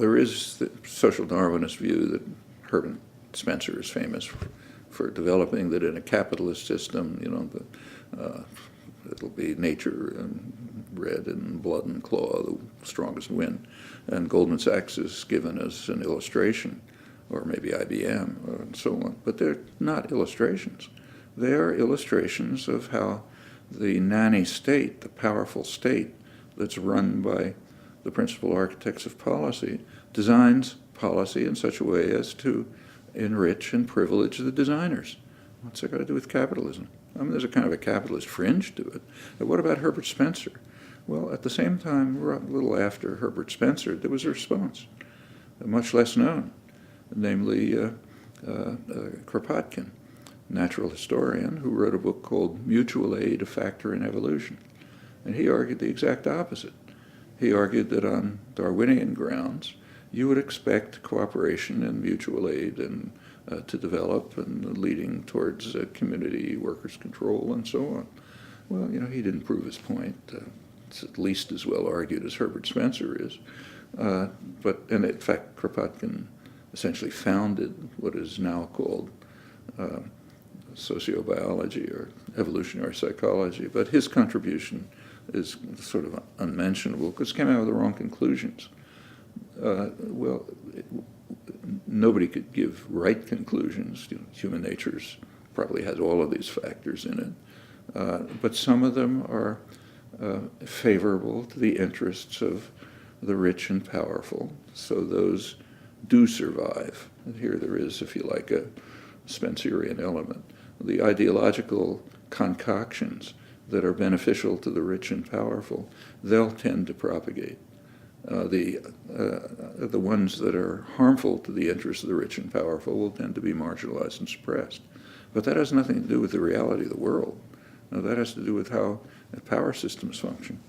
there is the social Darwinist view that Herbert Spencer is famous for developing, that in a capitalist system, it'll be nature and red and blood and claw, the strongest win. And Goldman Sachs is given as an illustration, or maybe IBM, and so on. But they're not illustrations. They are illustrations of how the nanny state, the powerful state that's run by the principal architects of policy, designs policy in such a way as to enrich and privilege the designers. What's that got to do with capitalism? I mean, there's a kind of a capitalist fringe to it. But what about Herbert Spencer? Well, at the same time, a little after Herbert Spencer, there was a response, much less known, namely Kropotkin, natural historian, who wrote a book called Mutual Aid, a Factor in Evolution. And he argued the exact opposite. He argued that on Darwinian grounds, you would expect cooperation and mutual aid and to develop, and leading towards community workers' control and so on. Well, he didn't prove his point. It's at least as well argued as Herbert Spencer is. And in fact, Kropotkin essentially founded what is now called sociobiology or evolutionary psychology. But his contribution is sort of unmentionable because it came out with the wrong conclusions. Nobody could give right conclusions. Human nature probably has all of these factors in it. But some of them are favorable to the interests of the rich and powerful. So those do survive. And here there is, if you like, a Spencerian element. The ideological concoctions that are beneficial to the rich and powerful, they'll tend to propagate. The ones that are harmful to the interests of the rich and powerful will tend to be marginalized and suppressed. But that has nothing to do with the reality of the world. No, that has to do with how power systems function.